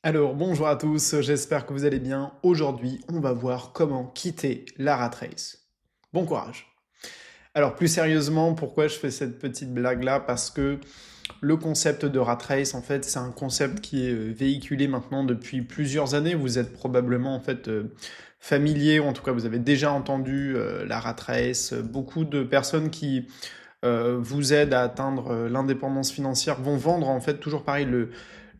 Alors, bonjour à tous, j'espère que vous allez bien. Aujourd'hui, on va voir comment quitter la rat race. Bon courage. Alors, plus sérieusement, pourquoi je fais cette petite blague-là? Parce que le concept de rat race, en fait, c'est un concept qui est véhiculé maintenant depuis plusieurs années. Vous êtes probablement, en fait, familier, ou en tout cas, vous avez déjà entendu la rat race. Beaucoup de personnes qui vous aident à atteindre l'indépendance financière vont vendre, en fait, toujours pareil,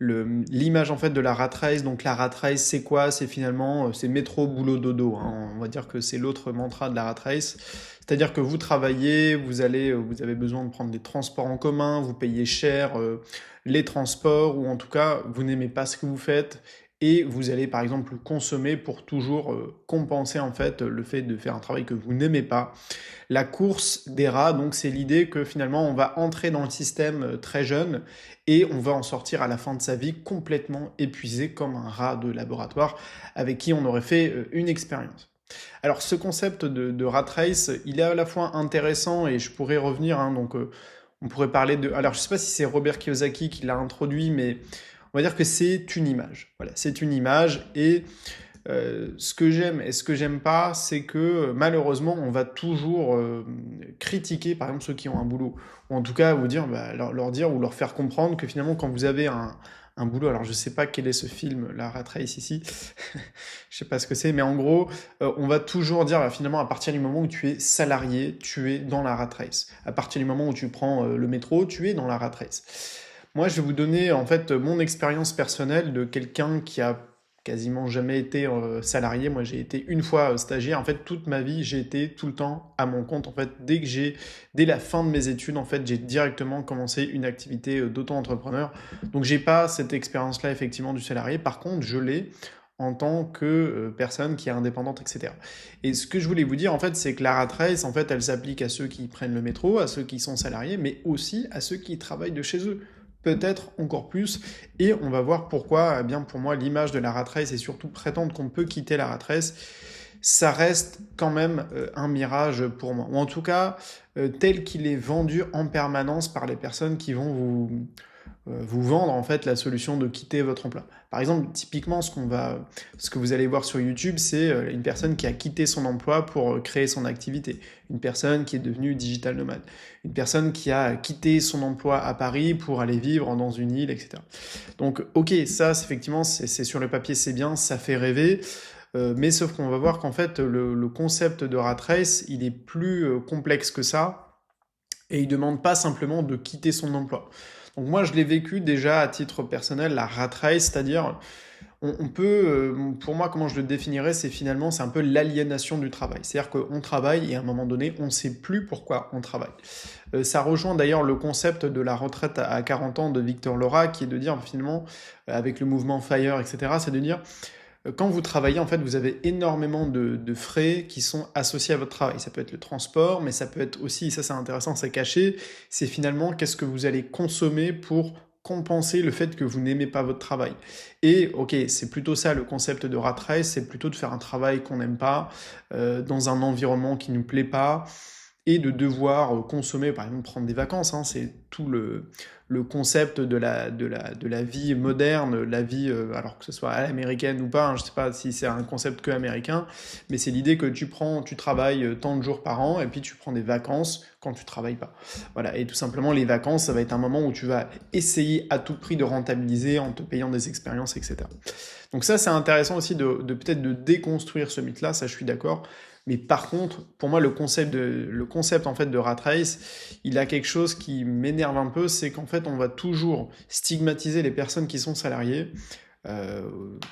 l'image en fait de la rat race. Donc la rat race, c'est quoi? C'est finalement c'est métro boulot dodo, hein. On va dire que c'est l'autre mantra de la rat race. C'est-à-dire que vous travaillez, vous avez besoin de prendre des transports en commun, vous payez cher les transports, ou en tout cas vous n'aimez pas ce que vous faites et vous allez par exemple consommer pour toujours compenser en fait le fait de faire un travail que vous n'aimez pas. La course des rats, donc c'est l'idée que finalement on va entrer dans le système très jeune et on va en sortir à la fin de sa vie complètement épuisé comme un rat de laboratoire avec qui on aurait fait une expérience. Alors ce concept de rat race, il est à la fois intéressant et je pourrais revenir, hein, donc on pourrait parler de... Alors je sais pas si c'est Robert Kiyosaki qui l'a introduit, mais on va dire que c'est une image. Voilà, c'est une image et ce que j'aime et ce que j'aime pas, c'est que malheureusement, on va toujours critiquer, par exemple, ceux qui ont un boulot. Ou en tout cas, vous dire, bah, leur dire ou leur faire comprendre que finalement, quand vous avez un boulot, alors je sais pas quel est ce film, la Rat Race ici, je sais pas ce que c'est, mais en gros, on va toujours dire, bah, finalement, à partir du moment où tu es salarié, tu es dans la Rat Race. À partir du moment où tu prends le métro, tu es dans la Rat Race. Moi, je vais vous donner en fait mon expérience personnelle de quelqu'un qui a quasiment jamais été salarié. Moi, j'ai été une fois stagiaire. En fait, toute ma vie, j'ai été tout le temps à mon compte. En fait, dès la fin de mes études, en fait, j'ai directement commencé une activité d'auto-entrepreneur. Donc, j'ai pas cette expérience-là effectivement du salarié. Par contre, je l'ai en tant que personne qui est indépendante, etc. Et ce que je voulais vous dire, en fait, c'est que la rat race, en fait, elle s'applique à ceux qui prennent le métro, à ceux qui sont salariés, mais aussi à ceux qui travaillent de chez eux. Peut-être encore plus, et on va voir pourquoi, eh bien pour moi, l'image de la rat race et surtout prétendre qu'on peut quitter la rat race, ça reste quand même un mirage pour moi. Ou en tout cas, tel qu'il est vendu en permanence par les personnes qui vont vous vendre en fait la solution de quitter votre emploi. Par exemple, typiquement, ce que vous allez voir sur YouTube, c'est une personne qui a quitté son emploi pour créer son activité, une personne qui est devenue digital nomade, une personne qui a quitté son emploi à Paris pour aller vivre dans une île, etc. Donc, ok, ça, effectivement, c'est sur le papier, c'est bien, ça fait rêver. Mais sauf qu'on va voir qu'en fait, le concept de rat race, il est plus complexe que ça, et il demande pas simplement de quitter son emploi. Donc moi, je l'ai vécu déjà à titre personnel, la rat race, c'est-à-dire, on peut, pour moi, comment je le définirais, c'est finalement, c'est un peu l'aliénation du travail. C'est-à-dire qu'on travaille et à un moment donné, on ne sait plus pourquoi on travaille. Ça rejoint d'ailleurs le concept de la retraite à 40 ans de Victor Laura, qui est de dire finalement, avec le mouvement FIRE, etc., c'est de dire, quand vous travaillez, en fait, vous avez énormément de frais qui sont associés à votre travail. Ça peut être le transport, mais ça peut être aussi, ça c'est intéressant, c'est caché, c'est finalement qu'est-ce que vous allez consommer pour compenser le fait que vous n'aimez pas votre travail. Et ok, c'est plutôt ça le concept de rat race, c'est plutôt de faire un travail qu'on n'aime pas, dans un environnement qui ne nous plaît pas, et de devoir consommer, par exemple prendre des vacances, hein, c'est tout le concept de la vie moderne, la vie, alors que ce soit à l'américaine ou pas, hein, je ne sais pas si c'est un concept que américain, mais c'est l'idée que tu travailles tant de jours par an, et puis tu prends des vacances quand tu travailles pas. Voilà, et tout simplement les vacances, ça va être un moment où tu vas essayer à tout prix de rentabiliser en te payant des expériences, etc. Donc ça, c'est intéressant aussi de peut-être de déconstruire ce mythe-là, ça je suis d'accord. Mais par contre, pour moi, le concept en fait de rat race, il a quelque chose qui m'énerve un peu, c'est qu'en fait, on va toujours stigmatiser les personnes qui sont salariées, que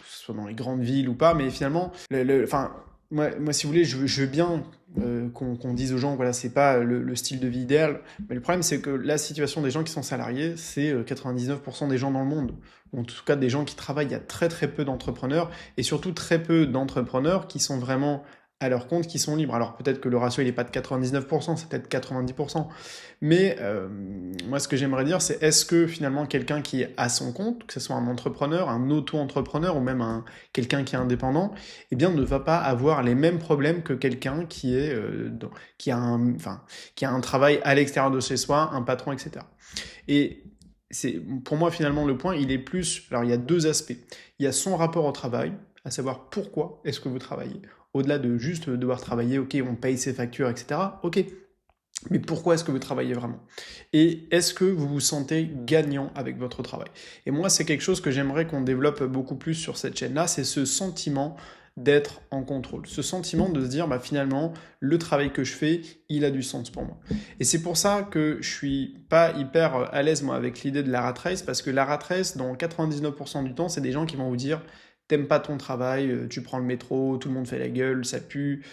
ce soit dans les grandes villes ou pas, mais finalement, enfin, moi, si vous voulez, je veux bien qu'on dise aux gens, voilà, c'est pas le style de vie idéal, mais le problème, c'est que la situation des gens qui sont salariés, c'est 99% des gens dans le monde, ou en tout cas des gens qui travaillent. Il y a très très peu d'entrepreneurs, et surtout très peu d'entrepreneurs qui sont vraiment à leur compte, qui sont libres. Alors peut-être que le ratio il n'est pas de 99%, c'est peut-être 90%. Mais moi ce que j'aimerais dire c'est est-ce que finalement quelqu'un qui est à son compte, que ce soit un entrepreneur, un auto-entrepreneur ou même quelqu'un qui est indépendant, eh bien ne va pas avoir les mêmes problèmes que quelqu'un qui a un travail à l'extérieur de chez soi, un patron, etc. Et pour moi, finalement, le point, il est plus... Alors, il y a deux aspects. Il y a son rapport au travail, à savoir pourquoi est-ce que vous travaillez. Au-delà de juste devoir travailler, ok, on paye ses factures, etc. Ok, mais pourquoi est-ce que vous travaillez vraiment? Et est-ce que vous vous sentez gagnant avec votre travail? Et moi, c'est quelque chose que j'aimerais qu'on développe beaucoup plus sur cette chaîne-là, c'est ce sentiment d'être en contrôle. Ce sentiment de se dire, bah, finalement, le travail que je fais, il a du sens pour moi. Et c'est pour ça que je suis pas hyper à l'aise, moi, avec l'idée de la rat race, parce que la rat race, dans 99% du temps, c'est des gens qui vont vous dire, t'aimes pas ton travail, tu prends le métro, tout le monde fait la gueule, ça pue.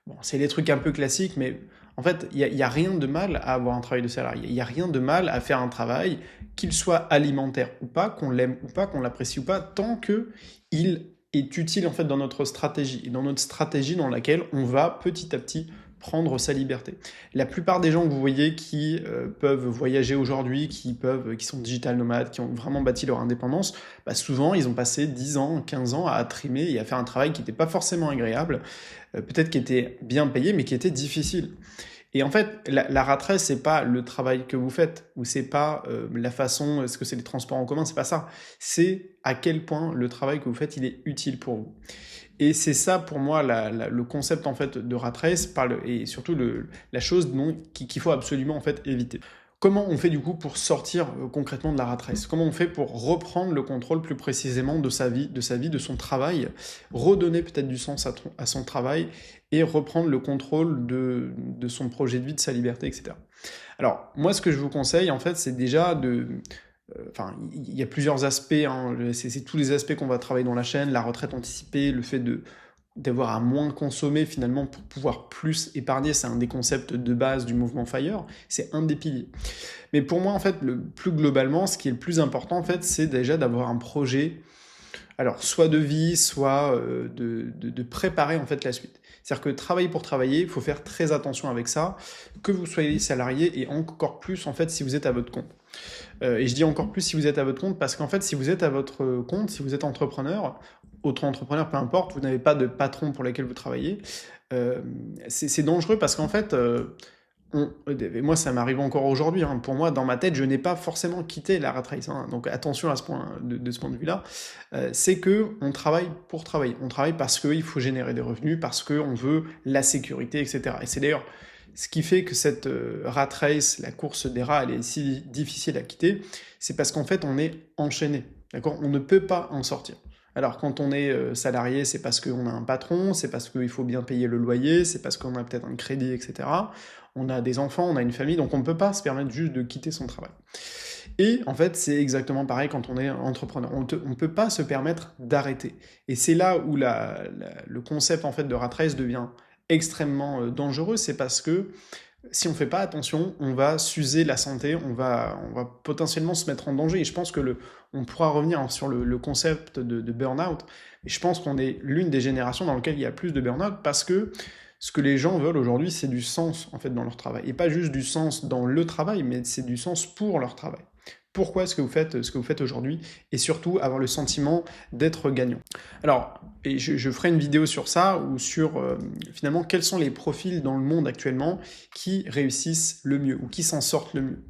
Bon, c'est des trucs un peu classiques, mais en fait, il y a rien de mal à avoir un travail de salarié. Il n'y a rien de mal à faire un travail, qu'il soit alimentaire ou pas, qu'on l'aime ou pas, qu'on l'apprécie ou pas, tant que il est utile en fait dans notre stratégie, et dans notre stratégie dans laquelle on va petit à petit prendre sa liberté. La plupart des gens que vous voyez qui peuvent voyager aujourd'hui, qui sont digital nomades, qui ont vraiment bâti leur indépendance, bah souvent ils ont passé 10 ans, 15 ans à trimer et à faire un travail qui n'était pas forcément agréable, peut-être qui était bien payé, mais qui était difficile. Et en fait, la rat race, c'est pas le travail que vous faites, ou c'est pas la façon, est-ce que c'est les transports en commun, c'est pas ça. C'est à quel point le travail que vous faites, il est utile pour vous. Et c'est ça, pour moi, le concept en fait de rat race, et surtout la chose qu'il faut absolument en fait éviter. Comment on fait du coup pour sortir concrètement de la rat race? Comment on fait pour reprendre le contrôle plus précisément de sa vie, de son travail, redonner peut-être du sens à son travail et reprendre le contrôle de son projet de vie, de sa liberté, etc. Alors, moi, ce que je vous conseille, en fait, c'est déjà enfin, il y a plusieurs aspects, hein, c'est tous les aspects qu'on va travailler dans la chaîne, la retraite anticipée, le fait d'avoir à moins consommer finalement pour pouvoir plus épargner, c'est un des concepts de base du mouvement FIRE, c'est un des piliers. Mais pour moi, en fait, plus globalement, ce qui est le plus important, en fait, c'est déjà d'avoir un projet, alors soit de vie, soit de préparer en fait la suite. C'est-à-dire que travailler pour travailler, il faut faire très attention avec ça, que vous soyez salarié et encore plus en fait si vous êtes à votre compte. Et je dis encore plus si vous êtes à votre compte parce qu'en fait si vous êtes à votre compte, si vous êtes entrepreneur, auto-entrepreneur, peu importe, vous n'avez pas de patron pour lequel vous travaillez, c'est dangereux parce qu'en fait, et moi ça m'arrive encore aujourd'hui, hein, pour moi dans ma tête je n'ai pas forcément quitté la rat race, hein, donc attention à ce point, de ce point de vue-là, c'est que on travaille pour travailler, on travaille parce qu'il faut générer des revenus, parce qu'on veut la sécurité, etc. Et c'est d'ailleurs ce qui fait que cette rat race, la course des rats, elle est si difficile à quitter, c'est parce qu'en fait on est enchaîné, d'accord? On ne peut pas en sortir. Alors quand on est salarié, c'est parce qu'on a un patron, c'est parce qu'il faut bien payer le loyer, c'est parce qu'on a peut-être un crédit, etc. On a des enfants, on a une famille, donc on ne peut pas se permettre juste de quitter son travail. Et en fait, c'est exactement pareil quand on est entrepreneur. On ne peut pas se permettre d'arrêter. Et c'est là où le concept en fait de rat race devient extrêmement dangereux, c'est parce que si on ne fait pas attention, on va s'user la santé, on va potentiellement se mettre en danger. Et je pense que on pourra revenir sur le concept de burn-out. Et je pense qu'on est l'une des générations dans lesquelles il y a plus de burn-out parce que ce que les gens veulent aujourd'hui, c'est du sens en fait dans leur travail. Et pas juste du sens dans le travail, mais c'est du sens pour leur travail. Pourquoi est-ce que vous faites ce que vous faites aujourd'hui? Et surtout, avoir le sentiment d'être gagnant. Alors, et je ferai une vidéo sur ça, ou sur finalement quels sont les profils dans le monde actuellement qui réussissent le mieux, ou qui s'en sortent le mieux.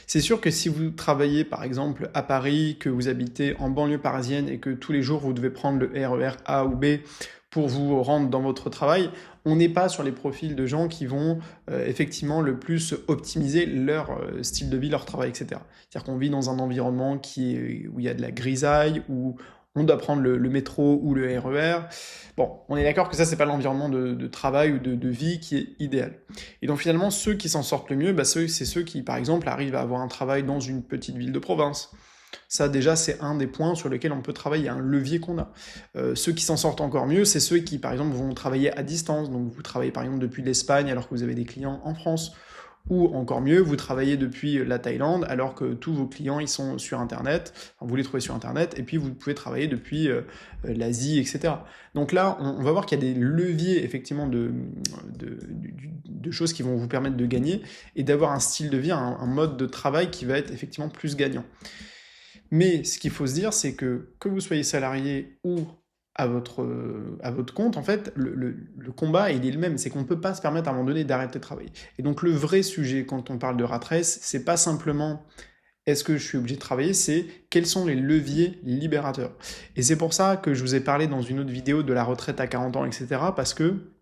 C'est sûr que si vous travaillez par exemple à Paris, que vous habitez en banlieue parisienne et que tous les jours vous devez prendre le RER A ou B pour vous rendre dans votre travail, on n'est pas sur les profils de gens qui vont effectivement le plus optimiser leur style de vie, leur travail, etc. C'est-à-dire qu'on vit dans un environnement où il y a de la grisaille, où on doit prendre le métro ou le RER. Bon, on est d'accord que ça, c'est pas l'environnement de travail ou de vie qui est idéal. Et donc finalement, ceux qui s'en sortent le mieux, bah, c'est ceux qui, par exemple, arrivent à avoir un travail dans une petite ville de province. Ça, déjà, c'est un des points sur lesquels on peut travailler, un levier qu'on a. Ceux qui s'en sortent encore mieux, c'est ceux qui, par exemple, vont travailler à distance. Donc, vous travaillez, par exemple, depuis l'Espagne alors que vous avez des clients en France. Ou encore mieux, vous travaillez depuis la Thaïlande alors que tous vos clients, ils sont sur Internet. Enfin, vous les trouvez sur Internet. Et puis, vous pouvez travailler depuis l'Asie, etc. Donc là, on va voir qu'il y a des leviers, effectivement, de choses qui vont vous permettre de gagner et d'avoir un style de vie, un mode de travail qui va être effectivement plus gagnant. Mais ce qu'il faut se dire, c'est que vous soyez salarié ou à votre compte, en fait, le combat, il est le même. C'est qu'on ne peut pas se permettre à un moment donné d'arrêter de travailler. Et donc le vrai sujet, quand on parle de rat race, c'est pas simplement est-ce que je suis obligé de travailler, c'est quels sont les leviers libérateurs. Et c'est pour ça que je vous ai parlé dans une autre vidéo de la retraite à 40 ans, etc. Parce que,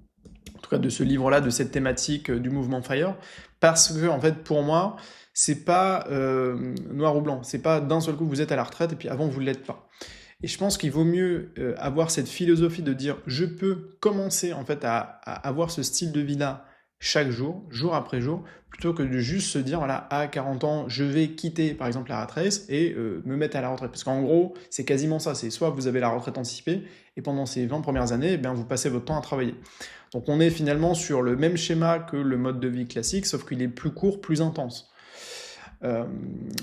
en tout cas de ce livre-là, de cette thématique du mouvement FIRE, parce que, en fait, pour moi, c'est pas noir ou blanc. C'est pas d'un seul coup vous êtes à la retraite et puis avant vous ne l'êtes pas. Et je pense qu'il vaut mieux avoir cette philosophie de dire je peux commencer en fait à avoir ce style de vie-là chaque jour, jour après jour, plutôt que de juste se dire voilà, à 40 ans, je vais quitter par exemple la retraite et me mettre à la retraite. Parce qu'en gros, c'est quasiment ça, c'est soit vous avez la retraite anticipée et pendant ces 20 premières années, eh bien, vous passez votre temps à travailler. Donc on est finalement sur le même schéma que le mode de vie classique, sauf qu'il est plus court, plus intense.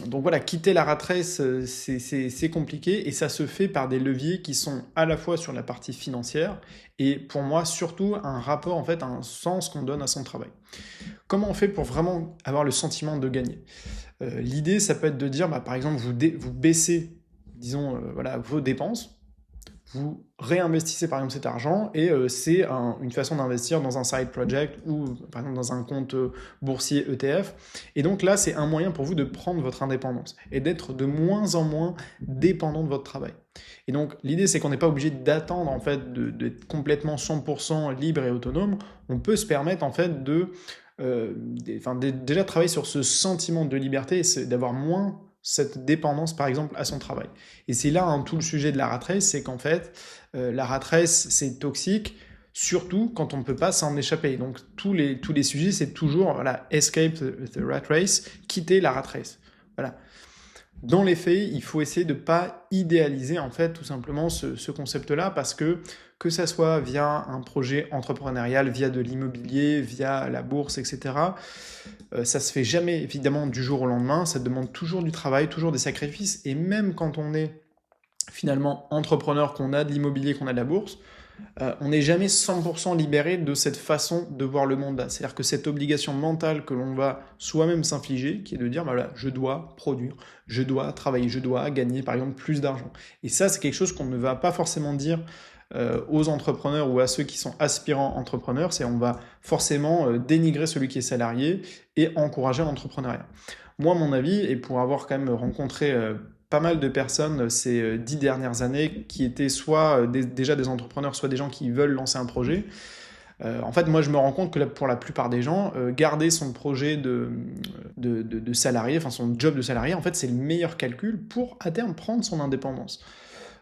Donc voilà, quitter la rat race, c'est compliqué et ça se fait par des leviers qui sont à la fois sur la partie financière et pour moi surtout un rapport en fait, un sens qu'on donne à son travail. Comment on fait pour vraiment avoir le sentiment de gagner? L'idée, ça peut être de dire, par exemple, vous baissez, disons, voilà, vos dépenses, vous réinvestissez par exemple cet argent et c'est une façon d'investir dans un side project ou par exemple dans un compte boursier ETF. Et donc là, c'est un moyen pour vous de prendre votre indépendance et d'être de moins en moins dépendant de votre travail. Et donc l'idée, c'est qu'on n'est pas obligé d'attendre en fait d'être complètement 100% libre et autonome. On peut se permettre en fait déjà travailler sur ce sentiment de liberté et d'avoir moins cette dépendance par exemple à son travail. Et c'est là tout le sujet de la rat race, c'est qu'en fait la rat race c'est toxique, surtout quand on ne peut pas s'en échapper. Donc tous les sujets c'est toujours voilà, escape the rat race, quitter la rat race. Voilà. Dans les faits, il faut essayer de ne pas idéaliser en fait tout simplement ce concept-là parce que ça soit via un projet entrepreneurial, via de l'immobilier, via la bourse, etc., ça se fait jamais évidemment du jour au lendemain, ça demande toujours du travail, toujours des sacrifices, et même quand on est finalement entrepreneur, qu'on a de l'immobilier, qu'on a de la bourse, on n'est jamais 100% libéré de cette façon de voir le monde là. C'est-à-dire que cette obligation mentale que l'on va soi-même s'infliger, qui est de dire, voilà, je dois produire, je dois travailler, je dois gagner par exemple plus d'argent. Et ça, c'est quelque chose qu'on ne va pas forcément dire aux entrepreneurs ou à ceux qui sont aspirants entrepreneurs, c'est on va forcément dénigrer celui qui est salarié et encourager l'entrepreneuriat. Moi, mon avis, et pour avoir quand même rencontré pas mal de personnes ces 10 dernières années qui étaient soit déjà des entrepreneurs, soit des gens qui veulent lancer un projet. En fait, moi, je me rends compte que pour la plupart des gens, garder son projet de salarié, enfin son job de salarié, en fait, c'est le meilleur calcul pour, à terme, prendre son indépendance.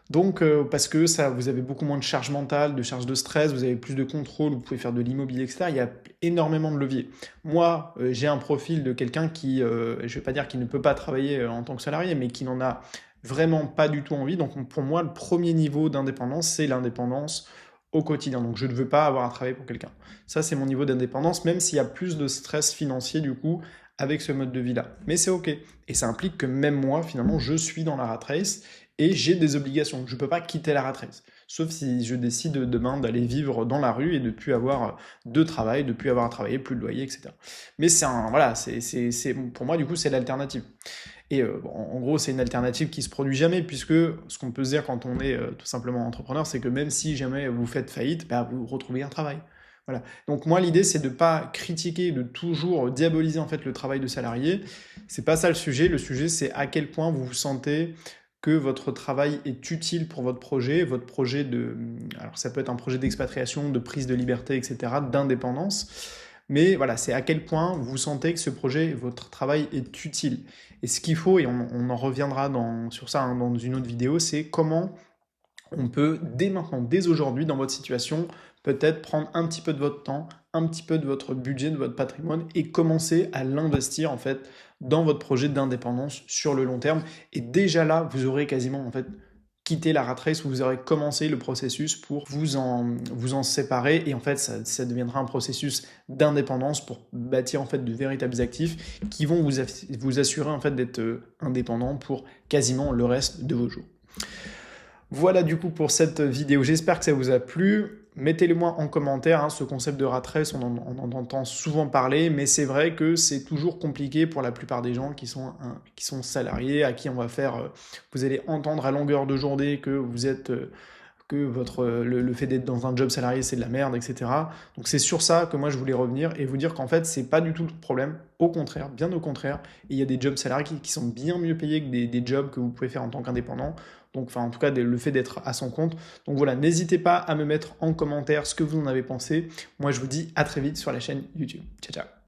Donc, parce que ça, vous avez beaucoup moins de charge mentale, de charge de stress, vous avez plus de contrôle, vous pouvez faire de l'immobilier, etc. Il y a énormément de leviers. Moi, j'ai un profil de quelqu'un qui, je ne vais pas dire qu'il ne peut pas travailler en tant que salarié, mais qui n'en a vraiment pas du tout envie. Donc, pour moi, le premier niveau d'indépendance, c'est l'indépendance au quotidien. Donc, je ne veux pas avoir à travailler pour quelqu'un. Ça, c'est mon niveau d'indépendance, même s'il y a plus de stress financier, du coup, avec ce mode de vie-là. Mais c'est OK. Et ça implique que même moi, finalement, je suis dans la rat race et j'ai des obligations. Je ne peux pas quitter la rat race. Sauf si je décide demain d'aller vivre dans la rue et de ne plus avoir de travail, de ne plus avoir à travailler, plus de loyer, etc. Mais pour moi, du coup, c'est l'alternative. Et en gros, c'est une alternative qui se produit jamais, puisque ce qu'on peut se dire quand on est tout simplement entrepreneur, c'est que même si jamais vous faites faillite, vous retrouvez un travail. Voilà. Donc moi, l'idée, c'est de ne pas critiquer, de toujours diaboliser en fait le travail de salarié. C'est pas ça le sujet. Le sujet, c'est à quel point vous vous sentez que votre travail est utile pour votre projet alors ça peut être un projet d'expatriation, de prise de liberté, etc., d'indépendance. Mais voilà, c'est à quel point vous sentez que ce projet, votre travail est utile. Et ce qu'il faut, et on en reviendra sur ça dans une autre vidéo, c'est comment on peut dès maintenant, dès aujourd'hui, dans votre situation, peut-être prendre un petit peu de votre temps, un petit peu de votre budget, de votre patrimoine et commencer à l'investir en fait dans votre projet d'indépendance sur le long terme. Et déjà là, vous aurez quasiment en fait quitté la rat race, où vous aurez commencé le processus pour vous en séparer et en fait ça deviendra un processus d'indépendance pour bâtir en fait de véritables actifs qui vont vous assurer en fait d'être indépendant pour quasiment le reste de vos jours. Voilà du coup pour cette vidéo, j'espère que ça vous a plu. Mettez-le moi en commentaire, ce concept de rat race, on en entend souvent parler, mais c'est vrai que c'est toujours compliqué pour la plupart des gens qui sont salariés, à qui on va faire, vous allez entendre à longueur de journée que vous êtes que le fait d'être dans un job salarié, c'est de la merde, etc. Donc c'est sur ça que moi je voulais revenir et vous dire qu'en fait, c'est pas du tout le problème. Au contraire, bien au contraire. Et il y a des jobs salariés qui sont bien mieux payés que des jobs que vous pouvez faire en tant qu'indépendant. Donc, enfin, en tout cas, le fait d'être à son compte. Donc voilà, n'hésitez pas à me mettre en commentaire ce que vous en avez pensé. Moi, je vous dis à très vite sur la chaîne YouTube. Ciao, ciao.